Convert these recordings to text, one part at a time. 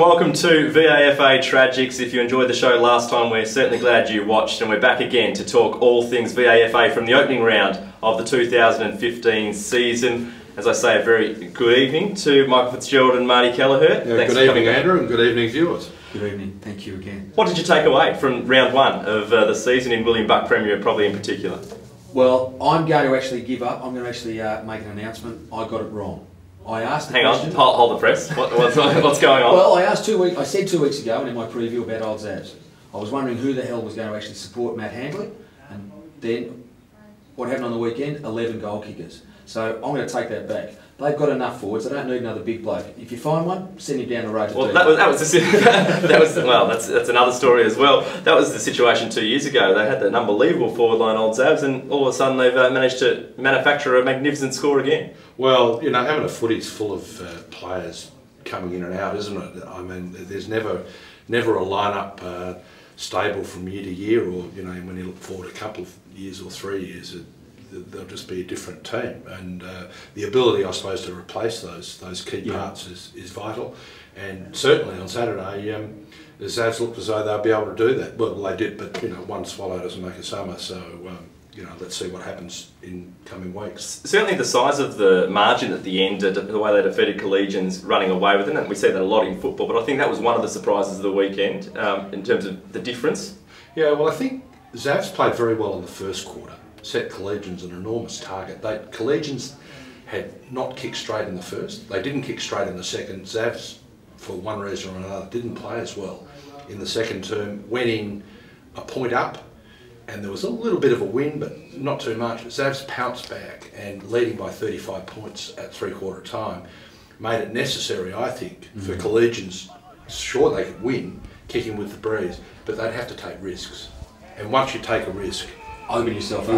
and welcome to VAFA Tragics. If you enjoyed the show last time, we're certainly glad you watched, and we're back again to talk all things VAFA from the opening round of the 2015 season. As I say, a very good evening to Michael Fitzgerald and Marty Kelleher. Yeah, good evening, Andrew, and good evening, viewers. Good evening, thank you again. What did you take away from round one of the season in William Buck Premier, probably in particular? Well, I'm going to actually give up. I'm going to actually make an announcement. I got it wrong. I asked the question. Hang on, hold the press. What's going on? Well, I said 2 weeks ago, and in my preview about Old Zabs, I was wondering who the hell was going to actually support Matt Handley, and then what happened on the weekend? 11 goal kickers. So I'm going to take that back. They've got enough forwards. They don't need another big bloke. If you find one, send him down the road to well, that's another story as well. That was the situation 2 years ago. They had an unbelievable forward line, Old Zabs, and all of a sudden they've managed to manufacture a magnificent score again. Well, you know, having a footy's full of players coming in and out, isn't it? I mean, there's never a lineup stable from year to year, or you know, when you look forward a couple of years or 3 years, there'll just be a different team, and the ability, I suppose, to replace those key parts is vital. And certainly on Saturday, the Zabs looked as though they'll be able to do that. Well, they did, but you know, one swallow doesn't make a summer. So you know, let's see what happens in coming weeks. Certainly, the size of the margin at the end, the way they defeated Collegians, running away with it, and we see that a lot in football. But I think that was one of the surprises of the weekend in terms of the difference. Yeah, well, I think Zabs played very well in the first quarter. Set Collegians an enormous target. Collegians had not kicked straight in the first. They didn't kick straight in the second. Zabs, for one reason or another, didn't play as well in the second term. Went in a point up, and there was a little bit of a win, but not too much. Zabs pounced back, and leading by 35 points at three-quarter time made it necessary, I think, for Collegians. Sure, they could win, kicking with the breeze, but they'd have to take risks. And once you take a risk, you open yourself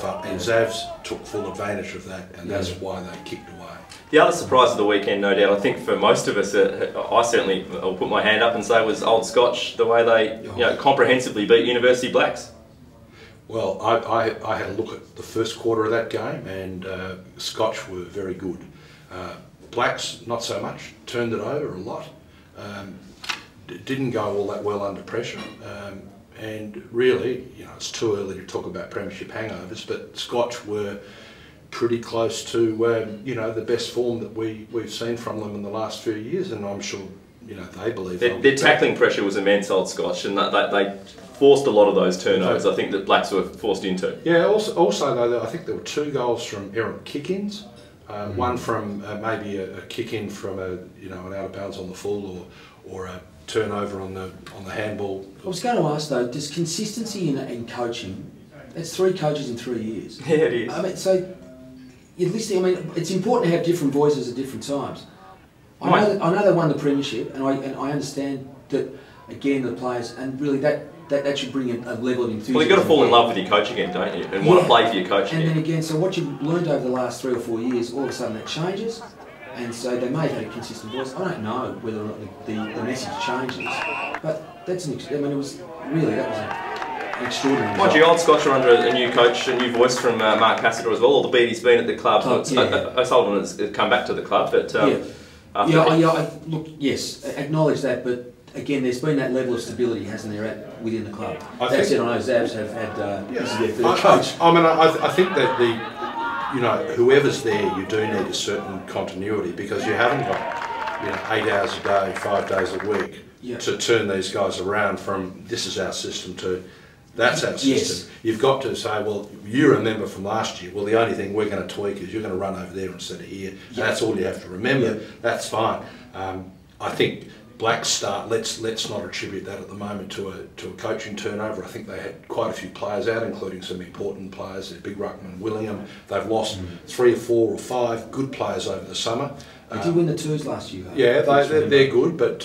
up, and Zabs took full advantage of that, and that's why they kicked away. The other surprise of the weekend, no doubt, I think for most of us, I certainly will put my hand up and say, was Old Scotch, the way they comprehensively beat University Blacks. Well, I had a look at the first quarter of that game, and Scotch were very good. Blacks, not so much, turned it over a lot. Didn't go all that well under pressure. And really, you know, it's too early to talk about premiership hangovers, but Scotch were pretty close to, you know, the best form that we've seen from them in the last few years, and I'm sure, you know, they believe their tackling pressure was immense, Old Scotch, and they forced a lot of those turnovers. I think that Blacks were forced into. Yeah. Also, though, I think there were 2 goals from errant kick-ins. One from maybe a kick-in from an out of bounds on the full, or a turnover on the handball. I was going to ask though, does consistency in coaching? That's 3 coaches in 3 years. Yeah, it is. I mean, so you're listening. I mean, it's important to have different voices at different times. I know they won the premiership, and I understand that again the players, and really that should bring a level of enthusiasm. Well, you've got to fall in love with your coach again, don't you? And want to play for your coach again. And then again, so what you've learned over the last 3 or 4 years, all of a sudden that changes. And so they may have had a consistent voice. I don't know whether or not the message changes, but that's an. I mean, that was an extraordinary. Mind you, Old Scotch are under a new coach, a new voice from Mark Cassidy as well. All the beat he's been at the club. O'Sullivan has come back to the club, but look, yes, acknowledge that, but again, there's been that level of stability, hasn't there, within the club. That said, I know Zabs have had this is their third coach. I think that whoever's there, you do need a certain continuity, because you haven't got 8 hours a day, 5 days a week to turn these guys around from this is our system to that's our system. You've got to say, well, you remember from last year, well, the only thing we're going to tweak is you're going to run over there instead of here. That's all you have to remember. That's fine. I think Blacks start. Let's not attribute that at the moment to a coaching turnover. I think they had quite a few players out, including some important players. Their big ruckman William. They've lost 3 or 4 or 5 good players over the summer. They did win the twos last year, though. Yeah, they're good, but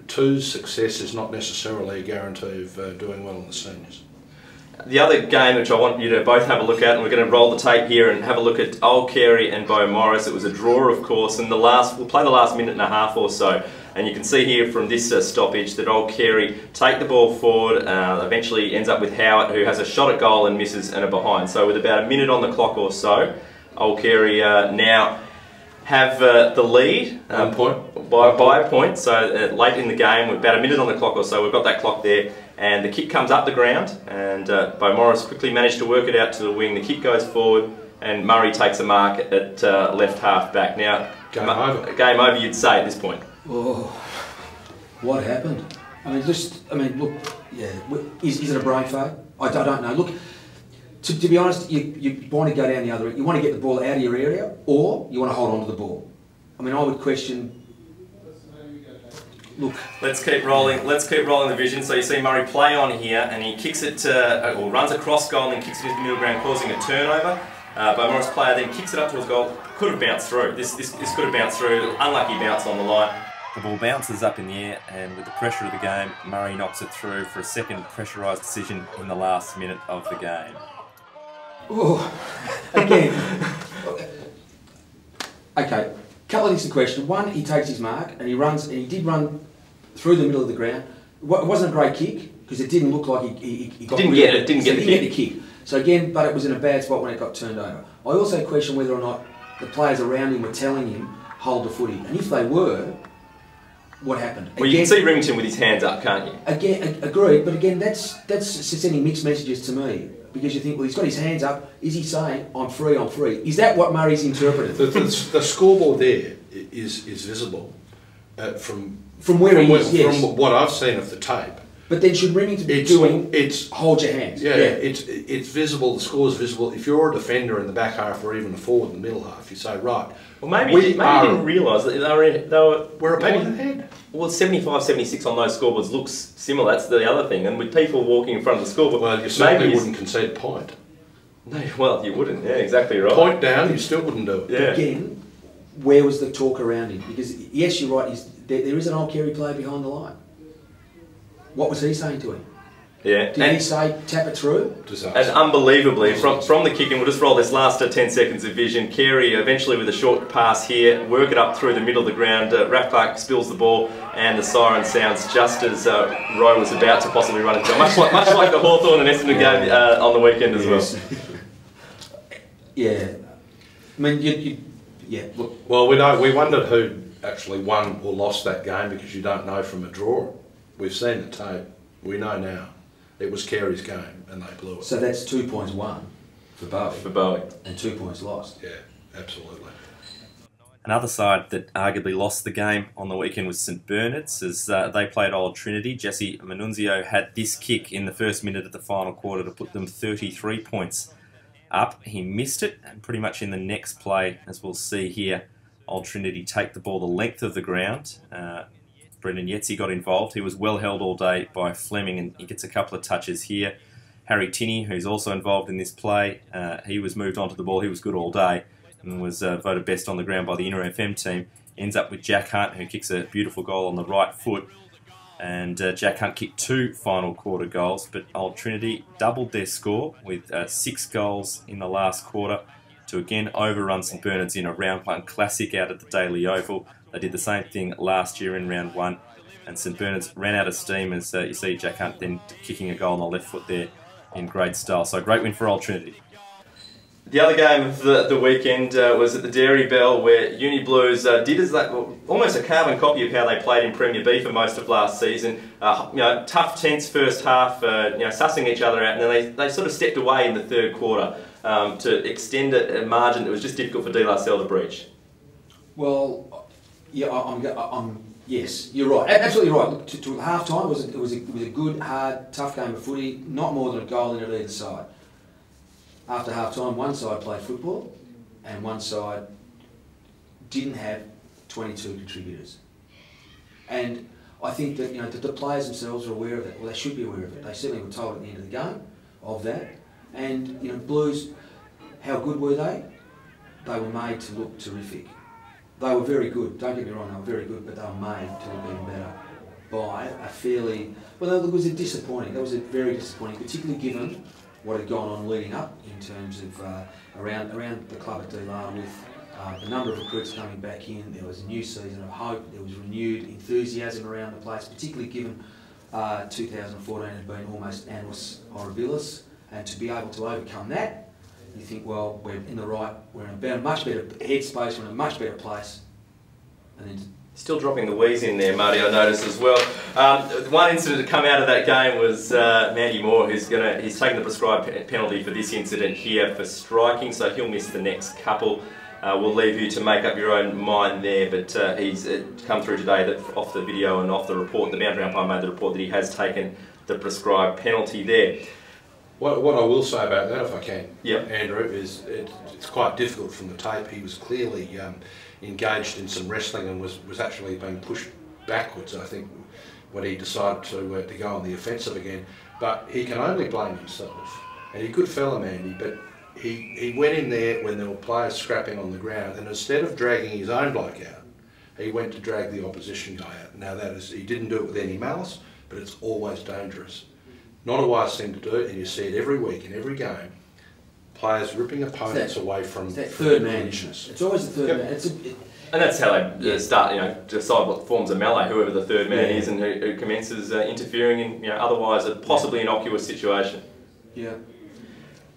twos success is not necessarily a guarantee of doing well in the seniors. The other game which I want you to both have a look at, and we're going to roll the tape here and have a look at Old Carey and Beau Morris. It was a draw, of course, and we'll play the last minute and a half or so. And you can see here from this stoppage that Old Carey take the ball forward, eventually ends up with Howard, who has a shot at goal and misses and a behind. So with about a minute on the clock or so, Old Carey now have the lead by a point. So late in the game, with about a minute on the clock or so, we've got that clock there, and the kick comes up the ground, and Bo Morris quickly managed to work it out to the wing. The kick goes forward, and Murray takes a mark at left half back. Now, game over, you'd say at this point. Oh, what happened? I mean, look, yeah, is it a brain fade? I don't know. Look, to be honest, you want to go down the other. You want to get the ball out of your area, or you want to hold on to the ball. I mean, I would question. Look, let's keep rolling. Let's keep rolling the vision. So you see Murray play on here, and he kicks it or runs across goal, and then kicks it into the middle ground, causing a turnover. Bo Morris player then kicks it up towards goal. Could have bounced through. This could have bounced through. Unlucky bounce on the line. The ball bounces up in the air, and with the pressure of the game, Murray knocks it through for a second pressurised decision in the last minute of the game. Oh, again. Okay, couple of things to question. One, he takes his mark and he runs, and he did run through the middle of the ground. It wasn't a great kick because it didn't look like he got. Didn't get the kick. So again, but it was in a bad spot when it got turned over. I also question whether or not the players around him were telling him hold the footy, and if they were, what happened? Well, you can see Remington with his hands up, can't you? Again, agreed, but again, that's sending mixed messages to me. Because you think, well, he's got his hands up. Is he saying, I'm free, I'm free? Is that what Murray's interpreted? The scoreboard there is visible from where he is, yes. From what I've seen of the tape. But then should Remington be doing, hold your hands? Yeah, it's visible, the score's visible. If you're a defender in the back half or even a forward in the middle half, you say, right. Well, maybe he didn't realise that we're a point ahead. Well, 75, 76 on those scoreboards looks similar. That's the other thing. And with people walking in front of the scoreboard, well, you certainly wouldn't concede a point. No, well, you wouldn't. Yeah, exactly right. Point down, you still wouldn't do it. Yeah. Again, where was the talk around him? Because yes, you're right. There is an old Kerry player behind the line. What was he saying to him? Yeah. Did he say tap it through? And unbelievably, from the kick, and we'll just roll this last 10 seconds of vision, Carey eventually with a short pass here, work it up through the middle of the ground, Rathbach spills the ball, and the siren sounds just as Rowe was about to possibly run into it. Much like the Hawthorn and Essendon game on the weekend as well. Yeah. I mean, yeah, look. Well, we wondered who actually won or lost that game because you don't know from a draw. We've seen the tape. We know now. It was Carey's game and they blew it. So that's 2 points won for Bowie. For Bowie. And 2 points lost. Yeah, absolutely. Another side that arguably lost the game on the weekend was St Bernard's as they played Old Trinity. Jesse Manunzio had this kick in the first minute of the final quarter to put them 33 points up. He missed it, and pretty much in the next play, as we'll see here, Old Trinity take the ball the length of the ground. Brendan Yetzi got involved. He was well held all day by Fleming, and he gets a couple of touches here. Harry Tinney, who's also involved in this play, he was moved onto the ball. He was good all day and was voted best on the ground by the Inter FM team. Ends up with Jack Hunt, who kicks a beautiful goal on the right foot. And Jack Hunt kicked 2 final quarter goals, but Old Trinity doubled their score with 6 goals in the last quarter to again overrun St Bernard's in a round 1 classic out at the Daily Oval. They did the same thing last year in round 1, and St Bernard's ran out of steam as you see Jack Hunt then kicking a goal on the left foot there in great style. So great win for Old Trinity. The other game of the weekend was at the Dairy Bell, where Uni Blues did almost a carbon copy of how they played in Premier B for most of last season. Tough, tense first half, sussing each other out, and then they sort of stepped away in the third quarter to extend a margin that was just difficult for De La Salle to breach. Well, yeah, yes, you're right. Absolutely right. Look, to half time, it was a good, hard, tough game of footy. Not more than a goal in at either side. After half time, one side played football, and one side didn't have 22 contributors. And I think that the players themselves are aware of that. Well, they should be aware of it. They certainly were told at the end of the game of that. And Blues, how good were they? They were made to look terrific. They were very good, don't get me wrong, they were very good, but they were made to look even better by a fairly... Well, it was disappointing. That was very disappointing, particularly given what had gone on leading up in terms of around the club at D-Lar with the number of recruits coming back in. There was a new season of hope, there was renewed enthusiasm around the place, particularly given 2014 had been almost annus horribilis, and to be able to overcome that you think, well, we're in a much better headspace, we're in a much better place. And then still dropping the wheeze in there, Marty, I noticed as well. One incident to come out of that game was Mandy Moore, he's taken the prescribed penalty for this incident here for striking, so he'll miss the next couple. We'll leave you to make up your own mind there, but he's come through today that off the video and off the report, the boundary umpire made the report that he has taken the prescribed penalty there. What I will say about that, if I can, yep. Andrew, is it's quite difficult from the tape. He was clearly engaged in some wrestling and was actually being pushed backwards, I think, when he decided to go on the offensive again. But he can only blame himself. And he good fella, Mandy, but he went in there when there were players scrapping on the ground, and instead of dragging his own bloke out, he went to drag the opposition guy out. Now that is, he didn't do it with any malice, but it's always dangerous. Not a wise thing to do, and you see it every week in every game. Players ripping opponents away from that third man. It's always the third yep. man. And that's how they start, decide what forms a melee, whoever the third man is, and who commences interfering in, otherwise a possibly innocuous situation. Yeah.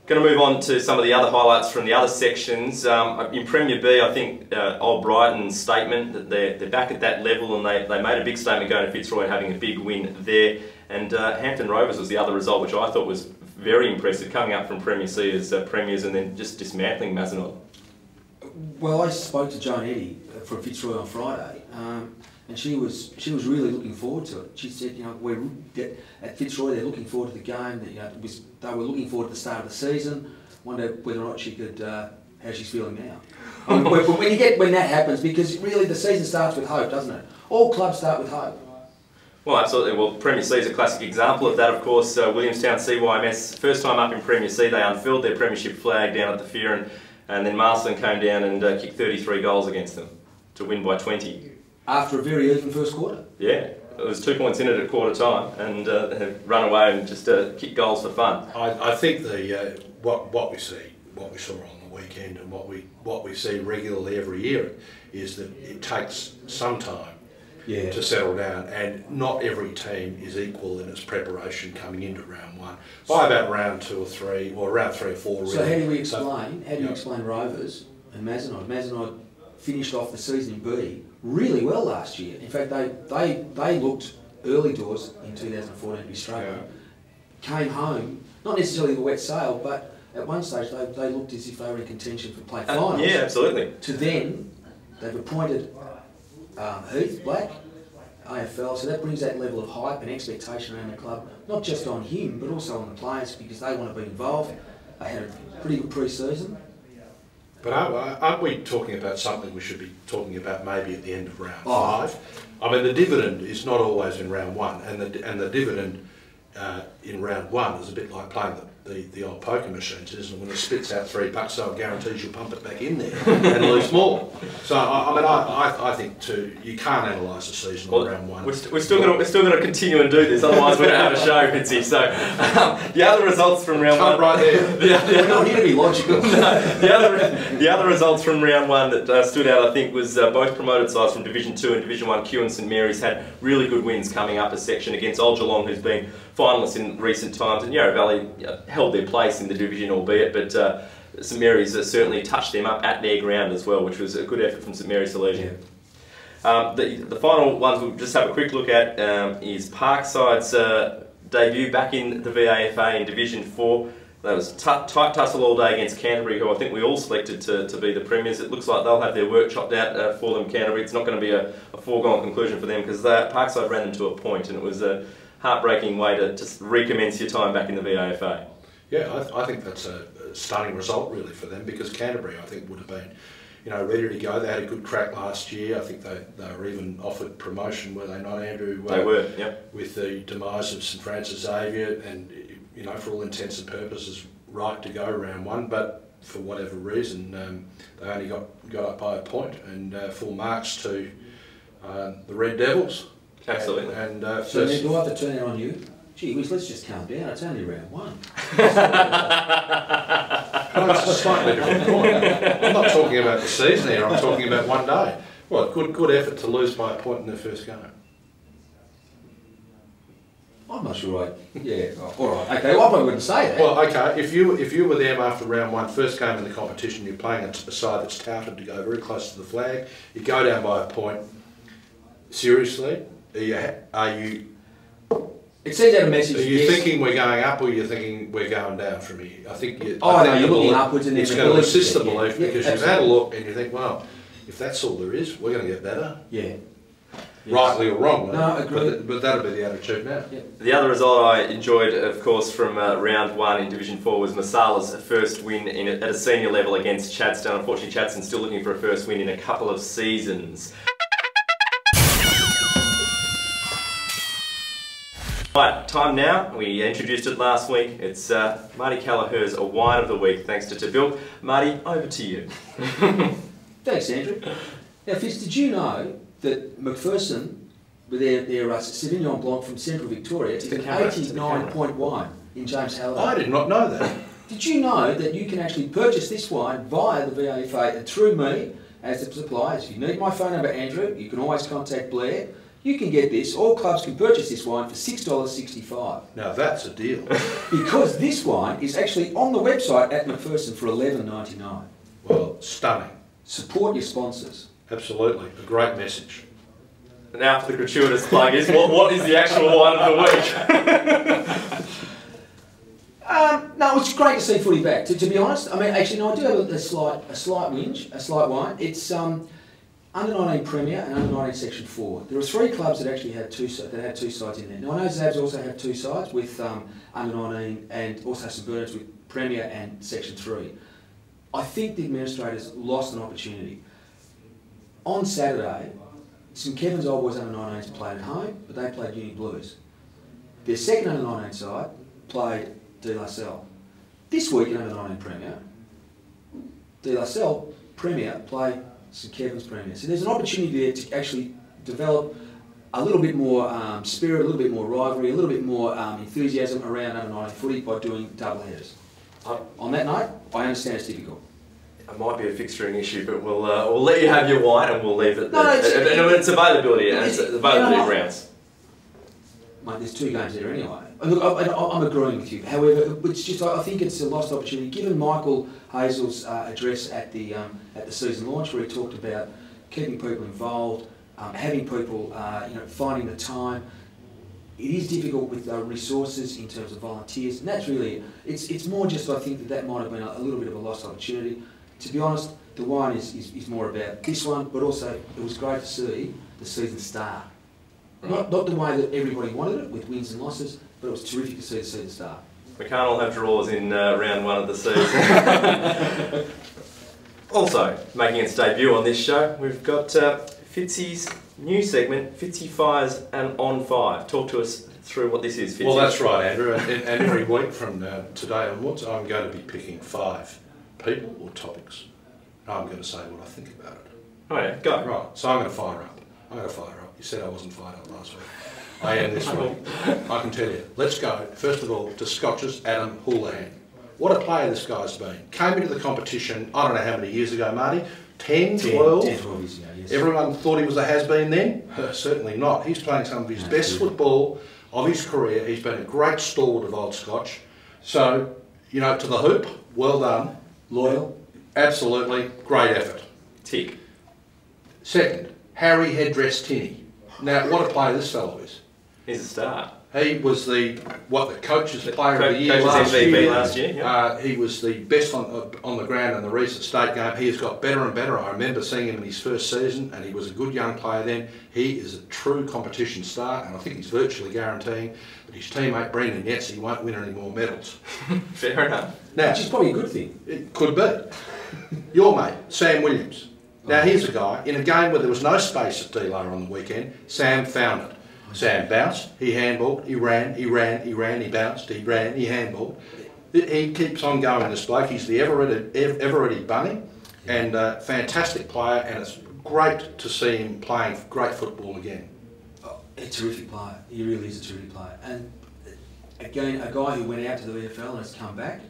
Going to move on to some of the other highlights from the other sections. In Premier B, I think Old Brighton's statement that they're back at that level, and they made a big statement going to Fitzroy and having a big win there. And Hampton Rovers was the other result, which I thought was very impressive, coming up from Premier C as premiers and then just dismantling Mazenod. Well, I spoke to Joan Eddy from Fitzroy on Friday, and she was really looking forward to it. She said, we're at Fitzroy, they're looking forward to the game. They were looking forward to the start of the season. Wonder whether or not she could, how she's feeling now. When that happens, because really the season starts with hope, doesn't it? All clubs start with hope. Well, absolutely. Well, Premier C is a classic example of that, of course. Williamstown CYMS, first time up in Premier C, they unfurled their premiership flag down at the Fearon, and then Marsden came down and kicked 33 goals against them to win by 20. After a very even first quarter. Yeah, it was 2 points in it at quarter time, and have run away and just kick goals for fun. I think what we saw on the weekend, and what we see regularly every year, is that it takes some time to settle down, and not every team is equal in its preparation coming into round one. By about round 2 or 3, or round 3 or 4, really. So how do we explain? How do you explain Rovers and Mazenod? Mazenod finished off the season in B really well last year. In fact, they looked early doors in 2014 to be struggling. Came home, not necessarily the wet sail, but at one stage they looked as if they were in contention for play finals. Yeah, absolutely. To then, they've appointed Heath Black, AFL, so that brings that level of hype and expectation around the club, not just on him, but also on the players, because they want to be involved. They had a pretty good pre-season. But aren't we talking about something we should be talking about maybe at the end of round 5? I mean, the dividend is not always in round 1, and the dividend in round 1 is a bit like playing the old poker machines, isn't it? When it spits out $3, so it guarantees you'll pump it back in there and lose more. So I think too, you can't analyse the season on round 1. We're still going to continue and do this, otherwise we don't have a show, Fitzy. So the other results from round 1, right there. We're not here to be logical. The other results from round 1 that stood out, I think, was both promoted sides from Division 2 and Division 1. Kew and St Mary's had really good wins coming up a section against Old Geelong, who's been finalists in recent times, and Yarra Valley held their place in the division, albeit, but St Mary's certainly touched them up at their ground as well, which was a good effort from St Mary's Salesian. Yeah. The final ones we'll just have a quick look at is Parkside's debut back in the VAFA in Division 4. That was tight tussle all day against Canterbury, who I think we all selected to be the premiers. It looks like they'll have their work chopped out for them, Canterbury. It's not going to be a foregone conclusion for them, because Parkside ran them to a point, and it was a heartbreaking way to just recommence your time back in the VAFA. Yeah, I think that's a stunning result really for them, because Canterbury, I think, would have been, ready to go. They had a good crack last year. I think they were even offered promotion, were they not, Andrew? They were, yep. With the demise of St Francis Xavier, and for all intents and purposes, right to go round 1, but for whatever reason, they only got up by a point, and full marks to the Red Devils. Absolutely. So then do I have to turn it on you? Gee whiz, let's just calm down. It's only round 1. It's a slightly different point. I'm not talking about the season here. I'm talking about one day. Well, good effort to lose by a point in their first game. I'm not sure. Yeah, all right. Okay, well, I probably wouldn't say that. Well, okay, if you were them after round one, first game in the competition, you're playing a side that's touted to go very close to the flag, you go down by a point, seriously, are you it sends out a message. Are you thinking we're going up, or are you thinking we're going down from here? I think you're looking upwards, and it's going to assist the belief because you've had a look and you think, well, if that's all there is, we're going to get better. Yeah. Yes. Rightly or wrongly. No, I agree. But that'll be the attitude now. Yeah. The other result I enjoyed, of course, from round one in Division 4 was Masala's first win at a senior level against Chadstone. Unfortunately, Chadstone's still looking for a first win in a couple of seasons. Right, time now. We introduced it last week. It's Marty Callagher's A Wine of the Week, thanks to Tabil. Marty, over to you. Thanks, Andrew. Now, Fitz, did you know that McPherson, with their Sauvignon Blanc from Central Victoria, is an 89-point wine in James Halliday? I did not know that. Did you know that you can actually purchase this wine via the VAFA and through me as the supplier? If you need my phone number, Andrew, you can always contact Blair. You can get this, all clubs can purchase this wine for $6.65. Now that's a deal. Because this wine is actually on the website at McPherson for $11.99. Well, stunning. Support your sponsors. Absolutely, a great message. Now for the gratuitous plug is, what is the actual wine of the week? No, it's great to see footy back. To be honest, I mean, actually, no, I do have a slight wine. It's under 19 Premier and under 19 Section 4. There were 3 clubs that actually had two sides in there. Now I know Zabs also have 2 sides with under 19 and also St Bernard's with Premier and Section 3. I think the administrators lost an opportunity. On Saturday, St Kevin's Old Boys under 19s played at home, but they played Uni Blues. Their second under 19 side played De La Salle. This week in under 19 Premier, De La Salle Premier play St Kevin's Premier. So there's an opportunity there to actually develop a little bit more spirit, a little bit more rivalry, a little bit more enthusiasm around under 19 footy by doing double headers. On that note, I understand it's difficult. It might be a fixturing issue, but we'll let you have your wine and we'll leave it. No, it's availability and it's availability of rounds. Mate, there's 2 games there anyway. Look, I'm agreeing with you. However, it's just I think it's a lost opportunity. Given Michael Hazel's address at the season launch, where he talked about keeping people involved, having people, finding the time. It is difficult with resources in terms of volunteers, and that's really it's more just I think that might have been a little bit of a lost opportunity. To be honest, the wine is more about this one, but also it was great to see the season start. Not the way that everybody wanted it, with wins and losses, but it was terrific to see the season start. We can't all have draws in round 1 of the season. Also, making its debut on this show, we've got Fitzy's new segment, Fitzy Fires and On 5. Talk to us through what this is, Fitzy. Well, that's right, Andrew. And every week from today onwards, I'm going to be picking 5 people or topics. I'm going to say what I think about it. Oh yeah, go. Right, so I'm going to fire up. You said I wasn't fired up last week. I am this week. I can tell you. Let's go, first of all, to Scotch's Adam Houlihan. What a player this guy's been. Came into the competition, I don't know how many years ago, Marty? 10, 12? 10, 12 years ago, yes. Everyone thought he was a has-been then? Certainly not. He's playing some of his best football of his career. He's been a great stalwart of Old Scotch. So, to the hoop, well done. Loyal. Absolutely, great effort. Tick. Second, Harry Headdress Tinney. Now, what a player this fellow is. He's a star. He was the coach's player of the year last year. Yeah. He was the best on the ground in the recent state game. He has got better and better. I remember seeing him in his first season, and he was a good young player then. He is a true competition star, and I think he's virtually guaranteeing that his teammate Brendan Yetzi won't win any more medals. Fair enough. Now, which is probably a good thing. It could be. Your mate, Sam Williams. Now, here's a guy, in a game where there was no space at D-Low on the weekend, Sam found it. Sam bounced, he handballed, he ran, he bounced, he ran, he handballed. He keeps on going, this bloke. He's the ever-ready bunny, and a fantastic player, and it's great to see him playing great football again. A terrific player. He really is a terrific player. And again, a guy who went out to the VFL and has come back,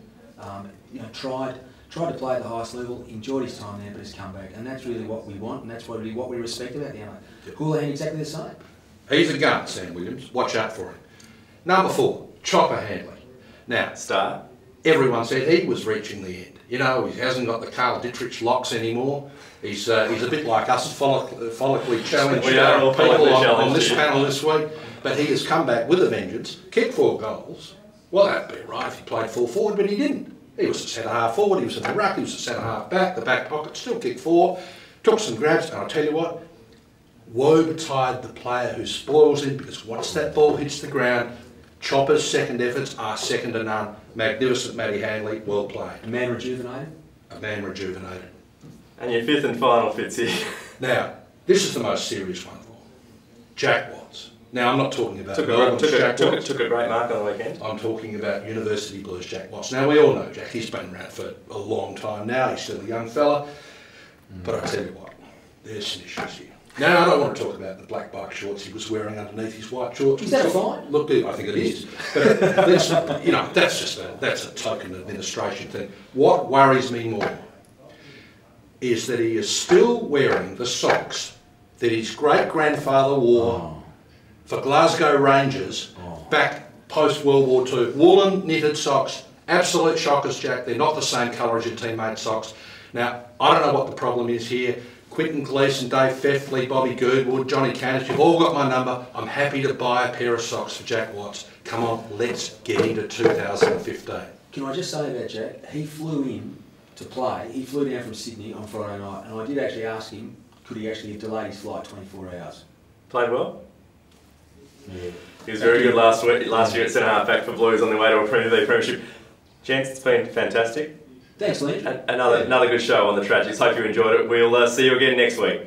tried to play at the highest level, enjoyed his time there, but has come back. And that's really what we want, and that's really what we respect about the MA. Houlihan exactly the same. He's a gun, Sam Williams. Watch out for him. Number 4, Chopper Handley. Now, Star. everyone said he was reaching the end. You know, he hasn't got the Carl Dittrich locks anymore. He's a bit like us, follically challenged We are all people follically on this challenged. panel this week. But he has come back with a vengeance, kicked 4 goals. Well, that'd be right if he played full forward, but he didn't. He was a centre-half forward, he was in the ruck, he was a centre-half back, the back pocket, still kicked 4, took some grabs, and I'll tell you what, woe betide the player who spoils him, because once that ball hits the ground, Chopper's second efforts are second to none. Magnificent Matty Handley, well played. A man rejuvenated? A man rejuvenated. And your 5th and final fits here. Now, this is the most serious one of all. Jack Watts. Now, I'm not talking about Melbourne's Jack Watts. Took a great mark on the weekend. I'm talking about University Blues Jack Watts. Now, we all know Jack. He's been around for a long time now. He's still a young fella. But I tell you what, there's some issues here. Now, I don't want to talk about the black bike shorts he was wearing underneath his white shorts. Is that a fine? Look, I think it is. But that's, you know, that's a token administration thing. What worries me more is that he is still wearing the socks that his great-grandfather wore for Glasgow Rangers back post-World War II. Woolen knitted socks, absolute shockers, Jack. They're not the same colour as your teammate socks. Now, I don't know what the problem is here. Quinton Gleeson, Dave Feffley, Bobby Girdwood, Johnny Canis, you've all got my number. I'm happy to buy a pair of socks for Jack Watts. Come on, let's get into 2015. Can I just say about Jack? He flew in to play. He flew down from Sydney on Friday night, and I did actually ask him, could he actually have delayed his flight 24 hours? Played well. Yeah. He was very good last year at centre-half back for Blues on their way to a Premier League premiership. Gents, it's been fantastic. Thanks, Lynn. Another good show on the Tragics. Hope you enjoyed it. We'll see you again next week.